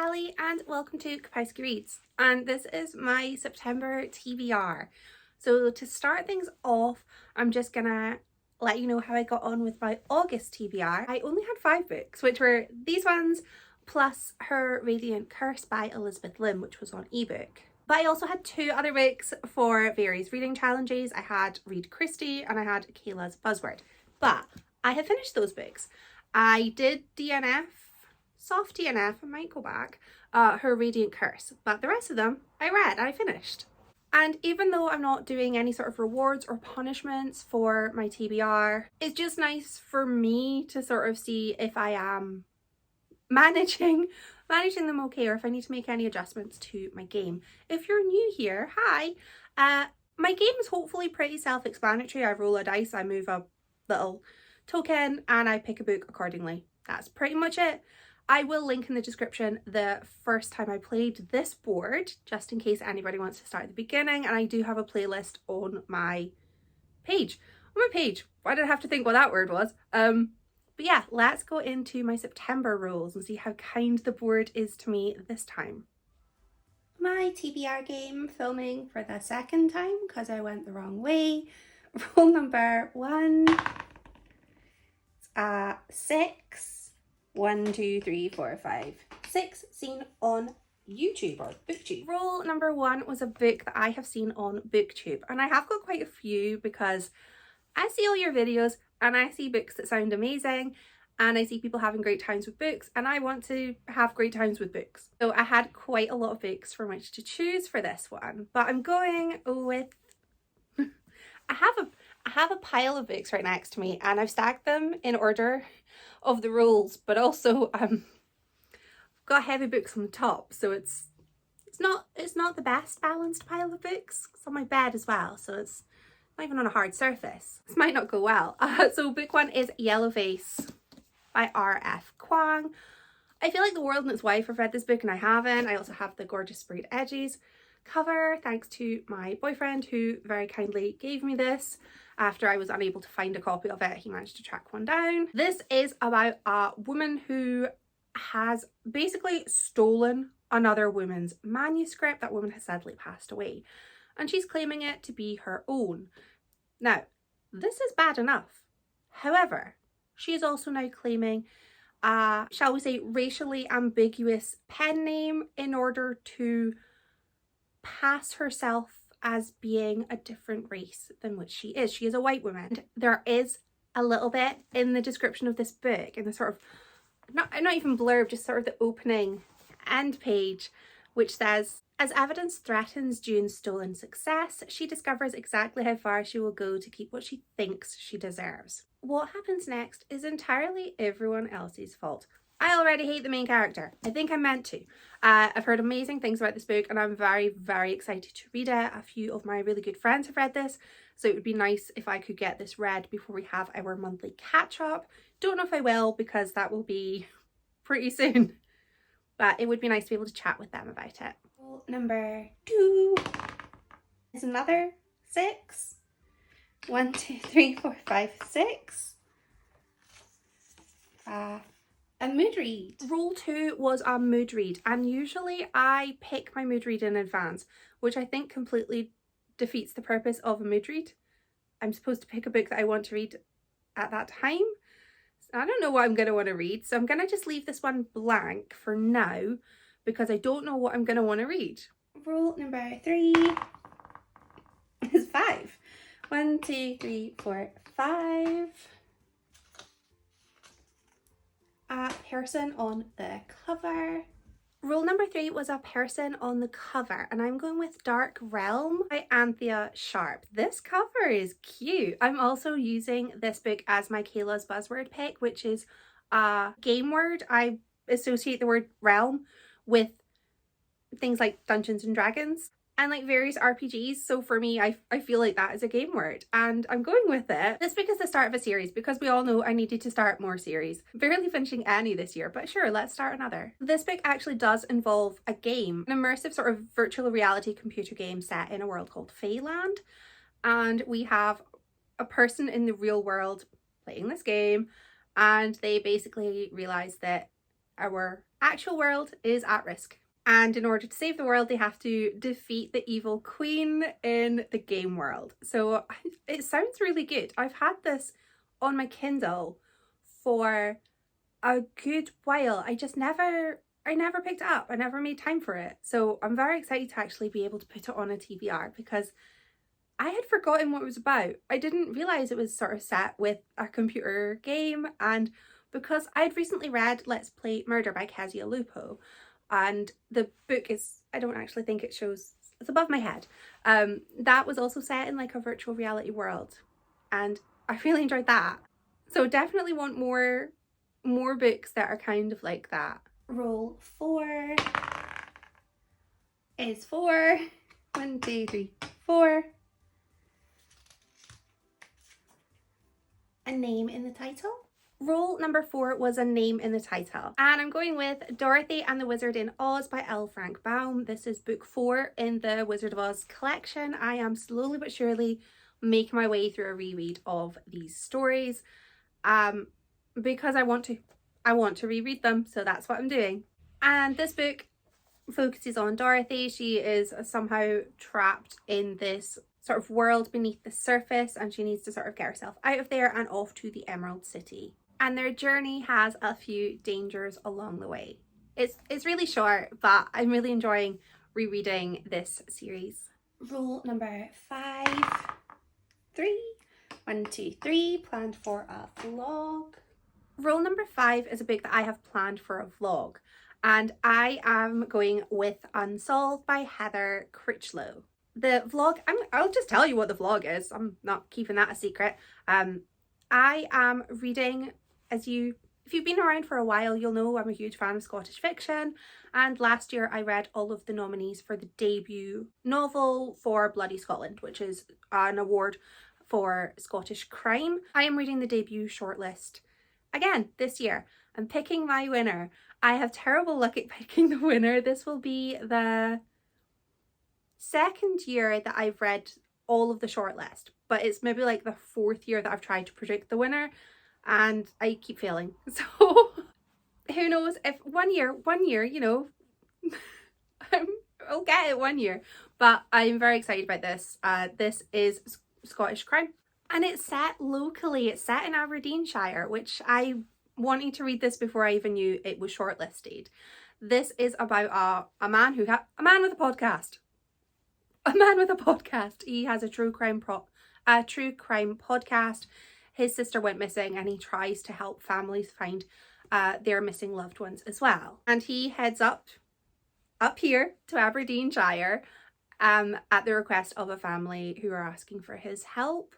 Hallie and welcome to Kapowski Reads, and this is my September TBR. So to start things off, I'm just gonna let you know how I got on with my August TBR. I only had 5 books, which were these ones plus Her Radiant Curse by Elizabeth Lim, which was on ebook. But I also had 2 other books for various reading challenges. I had Read Christie and I had Kayla's Buzzword. But I have finished those books. I did DNF, soft DNF, I might go back, Her Radiant Curse, but the rest of them I finished. And even though I'm not doing any sort of rewards or punishments for my TBR, it's just nice for me to sort of see if I am managing them okay, or if I need to make any adjustments to my game. If you're new here, hi. My game is hopefully pretty self-explanatory. I roll a dice, I move a little token, and I pick a book accordingly. That's pretty much it. I will link in the description the first time I played this board, just in case anybody wants to start at the beginning, and I do have a playlist on my page. Why did I have to think what that word was? But yeah, let's go into my September rules and see how kind the board is to me this time. My TBR game filming for the second time because I went the wrong way. Rule number 1. 6. 1, 2, 3, 4, 5, 6 seen on YouTube or BookTube. Rule number 1 was a book that I have seen on BookTube, and I have got quite a few because I see all your videos and I see books that sound amazing and I see people having great times with books, and I want to have great times with books. So I had quite a lot of books from which to choose for this one, but I'm going with I have a pile of books right next to me and I've stacked them in order of the rules, but also got heavy books on the top, so it's not the best balanced pile of books. It's on my bed as well, so it's not even on a hard surface. This might not go well. So book 1 is Yellow Vase by R.F. Kuang. I feel like the world and its wife have read this book and I haven't. I also have the gorgeous sprayed edges cover, thanks to my boyfriend who very kindly gave me this. After I was unable to find a copy of it, he managed to track one down. This is about a woman who has basically stolen another woman's manuscript. That woman has sadly passed away, and she's claiming it to be her own. Now, this is bad enough. However, she is also now claiming a, shall we say, racially ambiguous pen name in order to pass herself as being a different race than which she is. She is a white woman. There is a little bit in the description of this book, in the sort of, not even blurb, just sort of the opening end page, which says, as evidence threatens June's stolen success, she discovers exactly how far she will go to keep what she thinks she deserves. What happens next is entirely everyone else's fault. I already hate the main character. I think I'm meant to. I've heard amazing things about this book and I'm very, very excited to read it. A few of my really good friends have read this, so it would be nice if I could get this read before we have our monthly catch-up. Don't know if I will, because that will be pretty soon, but it would be nice to be able to chat with them about it. Rule number 2 is another 6. 1, 2, 3, 4, 5, 6. A mood read. Rule 2 was a mood read, and usually I pick my mood read in advance, which I think completely defeats the purpose of a mood read. I'm supposed to pick a book that I want to read at that time. I don't know what I'm going to want to read, so I'm going to just leave this one blank for now because I don't know what I'm going to want to read. Rule number 3 is 5. 1, 2, 3, 4, 5. A person on the cover. Rule number 3 was a person on the cover, and I'm going with Dark Realm by Anthea Sharp. This cover is cute. I'm also using this book as my Kayla's Buzzword pick, which is a game word. I associate the word realm with things like Dungeons and Dragons and like various RPGs, so for me I feel like that is a game word and I'm going with it. This book is the start of a series because we all know I needed to start more series. Barely finishing any this year, but sure, let's start another. This book actually does involve a game, an immersive sort of virtual reality computer game set in a world called Feyland, and we have a person in the real world playing this game, and they basically realise that our actual world is at risk. And in order to save the world, they have to defeat the evil queen in the game world. So it sounds really good. I've had this on my Kindle for a good while. I never picked it up. I never made time for it. So I'm very excited to actually be able to put it on a TBR because I had forgotten what it was about. I didn't realise it was sort of set with a computer game, and because I'd recently read Let's Play Murder by Kezia Lupo, and the book is, I don't actually think it shows, it's above my head. That was also set in like a virtual reality world, and I really enjoyed that. So definitely want more books that are kind of like that. Roll 4 is 4. 1, 2, 3, 4. A name in the title. Role number 4 was a name in the title, and I'm going with Dorothy and the Wizard in Oz by L. Frank Baum. This is book 4 in the Wizard of Oz collection. I am slowly but surely making my way through a reread of these stories because I want to reread them, so that's what I'm doing. And this book focuses on Dorothy. She is somehow trapped in this sort of world beneath the surface, and she needs to sort of get herself out of there and off to the Emerald City. And their journey has a few dangers along the way. It's really short, but I'm really enjoying rereading this series. Rule number 5, 3, 1, 2, 3, planned for a vlog. Rule number 5 is a book that I have planned for a vlog, and I am going with Unsolved by Heather Critchlow. The vlog, I'll just tell you what the vlog is. I'm not keeping that a secret. I am reading, if you've been around for a while, you'll know I'm a huge fan of Scottish fiction. And last year I read all of the nominees for the debut novel for Bloody Scotland, which is an award for Scottish crime. I am reading the debut shortlist again this year. I'm picking my winner. I have terrible luck at picking the winner. This will be the second year that I've read all of the shortlist, but it's maybe like the 4th year that I've tried to predict the winner and I keep failing. So who knows, if one year, you know, I'll get it one year. But I'm very excited about this. This is Scottish crime and it's set locally. It's set in Aberdeenshire, which I wanted to read this before I even knew it was shortlisted. This is about a man with a podcast. A man with a podcast. He has a true crime podcast. His sister went missing and he tries to help families find their missing loved ones as well. And he heads up here to Aberdeenshire at the request of a family who are asking for his help.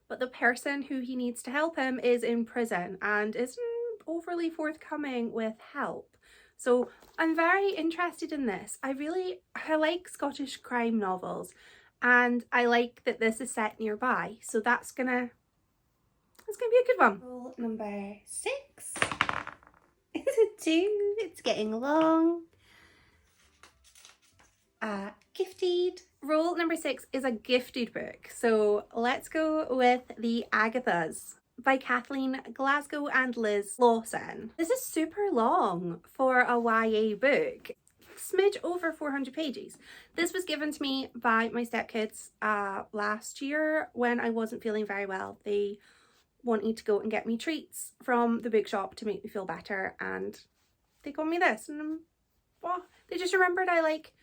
But the person who he needs to help him is in prison and isn't overly forthcoming with help. So I'm very interested in this. I like Scottish crime novels, and I like that this is set nearby. So that's gonna be a good one. Rule number 6 is a 2. It's getting long. Gifted. Rule number 6 is a gifted book. So let's go with The Agathas by Kathleen Glasgow and Liz Lawson. This is super long for a YA book. Smidge over 400 pages. This was given to me by my stepkids last year when I wasn't feeling very well. They wanted to go and get me treats from the bookshop to make me feel better, and they got me this, and they just remembered I like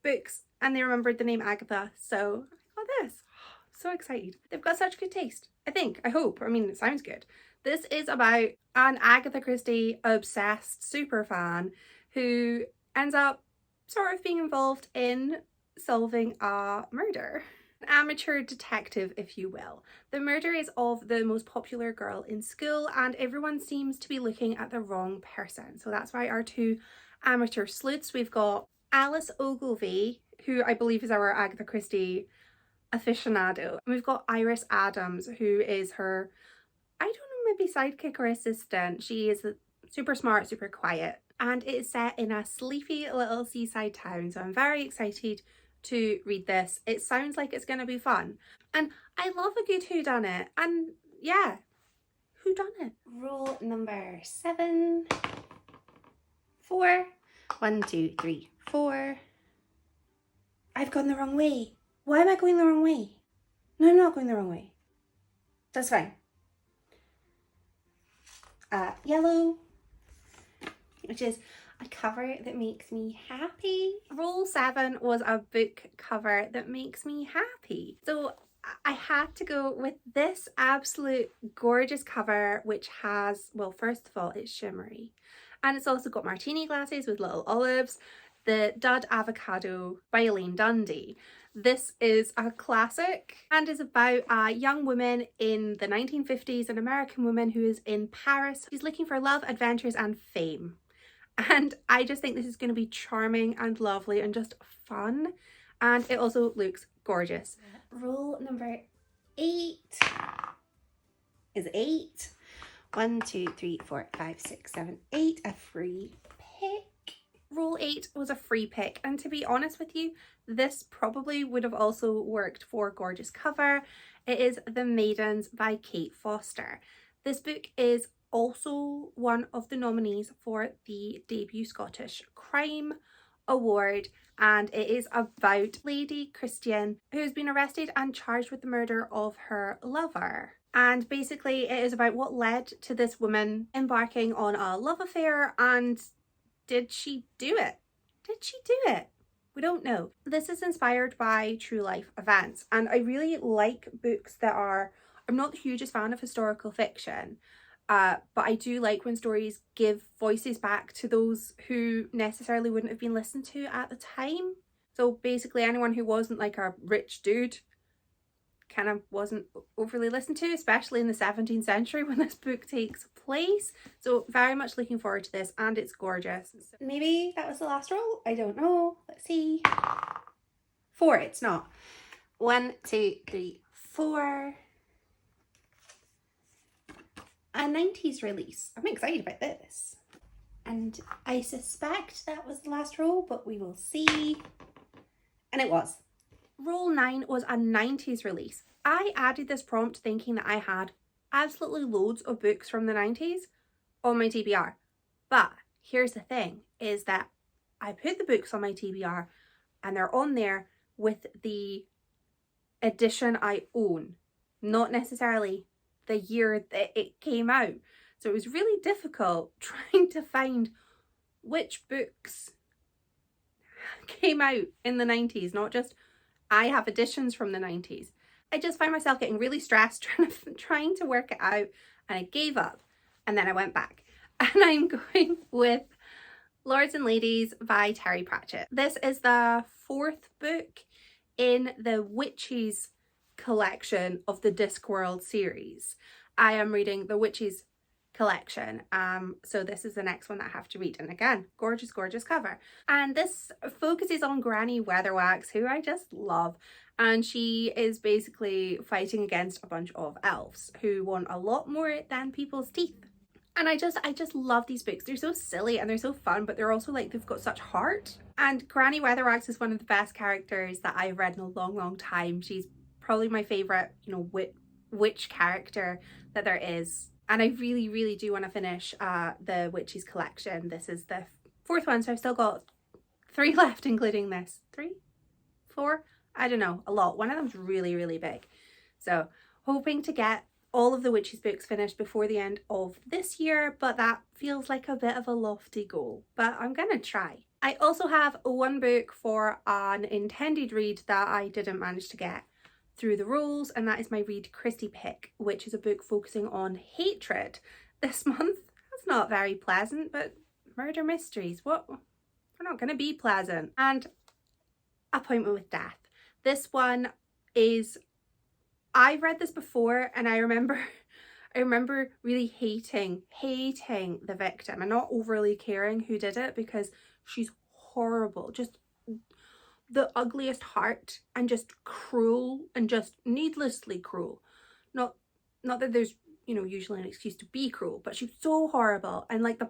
books and they remembered the name Agatha, so I got this. So excited. They've got such good taste. I hope. I mean, it sounds good. This is about an Agatha Christie obsessed super fan who ends up sort of being involved in solving a murder. An amateur detective, if you will. The murder is of the most popular girl in school and everyone seems to be looking at the wrong person. So that's why our 2 amateur sleuths, we've got Alice Ogilvy, who I believe is our Agatha Christie aficionado. And we've got Iris Adams, who is her, I don't know, maybe sidekick or assistant. She is super smart, super quiet. And it is set in a sleepy little seaside town. So I'm very excited to read this. It sounds like it's going to be fun. And I love a good whodunit. And yeah, whodunit. Rule number 7. 4. 1, 2, 3, 4. I've gone the wrong way. Why am I going the wrong way? No, I'm not going the wrong way. That's fine. Yellow, which is a cover that makes me happy. Roll 7 was a book cover that makes me happy. So I had to go with this absolute gorgeous cover, which has, well, first of all, it's shimmery. And it's also got martini glasses with little olives. The Dud Avocado by Elaine Dundee. This is a classic and is about a young woman in the 1950s, an American woman who is in Paris. She's looking for love, adventures and fame. And I just think this is going to be charming and lovely and just fun. And it also looks gorgeous. Rule number 8 is 8. 1, 2, 3, 4, 5, 6, 7, 8. A free pick. Rule 8 was a free pick. And to be honest with you, this probably would have also worked for gorgeous cover. It is The Maidens by Kate Foster. This book is also one of the nominees for the debut Scottish Crime Award, and it is about Lady Christian, who's been arrested and charged with the murder of her lover. And basically it is about what led to this woman embarking on a love affair, and did she do it? Did she do it? We don't know. This is inspired by true life events, and I really like books that are, I'm not the hugest fan of historical fiction, but I do like when stories give voices back to those who necessarily wouldn't have been listened to at the time. So basically anyone who wasn't like a rich dude kind of wasn't overly listened to, especially in the 17th century when this book takes place. So very much looking forward to this, and it's gorgeous. Maybe that was the last roll, I don't know. Let's see. 4, it's not. 1, 2, 3, 4. A 90s release. I'm excited about this. And I suspect that was the last roll, but we will see. And it was. Roll 9 was a 90s release. I added this prompt thinking that I had absolutely loads of books from the 90s on my TBR. But here's the thing, is that I put the books on my TBR and they're on there with the edition I own, not necessarily the year that it came out. So it was really difficult trying to find which books came out in the 90s, not just I have editions from the 90s. I just found myself getting really stressed trying to work it out, and I gave up, and then I went back. And I'm going with Lords and Ladies by Terry Pratchett. This is the 4th book in the Witches collection of the Discworld series. I am reading the Witches collection, so this is the next one that I have to read, and again, gorgeous cover. And this focuses on Granny Weatherwax, who I just love, and she is basically fighting against a bunch of elves who want a lot more than people's teeth. And I just love these books. They're so silly and they're so fun, but they're also like, they've got such heart. And Granny Weatherwax is one of the best characters that I've read in a long time. She's probably my favorite, you know, witch character that there is. And I really do want to finish the Witches collection. This is the 4th one, so I've still got 3 left, including this. 3? 4? I don't know, a lot. One of them's really big. So hoping to get all of the Witches books finished before the end of this year, but that feels like a bit of a lofty goal, but I'm gonna try. I also have one book for an intended read that I didn't manage to get through the rules, and that is my Read Christie pick, which is a book focusing on hatred this month. That's not very pleasant, but murder mysteries, what? They're not going to be pleasant. And Appointment with Death. This one is, I've read this before, and I remember really hating the victim and not overly caring who did it, because she's horrible, just the ugliest heart, and just cruel, and just needlessly cruel. Not that there's, you know, usually an excuse to be cruel, but she's so horrible, and like the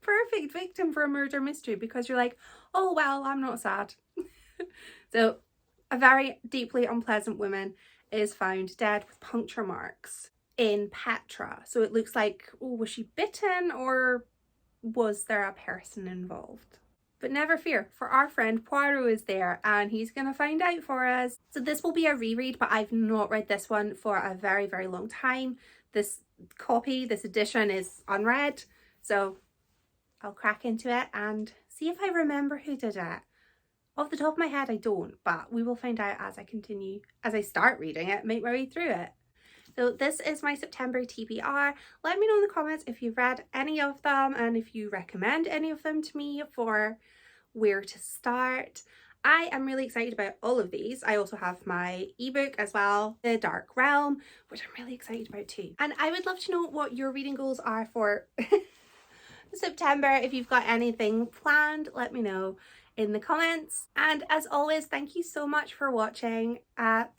perfect victim for a murder mystery, because you're like, oh well, I'm not sad. So a very deeply unpleasant woman is found dead with puncture marks in Petra. So it looks like, oh, was she bitten, or was there a person involved? But never fear, for our friend Poirot is there and he's gonna find out for us. So this will be a reread, but I've not read this one for a very, very long time. This edition is unread, so I'll crack into it and see if I remember who did it. Off the top of my head, I don't, but we will find out as I start reading it, make my way through it. So this is my September TBR. Let me know in the comments if you've read any of them and if you recommend any of them to me for where to start. I am really excited about all of these. I also have my ebook as well, The Dark Realm, which I'm really excited about too. And I would love to know what your reading goals are for September. If you've got anything planned, let me know in the comments. And as always, thank you so much for watching. Bye!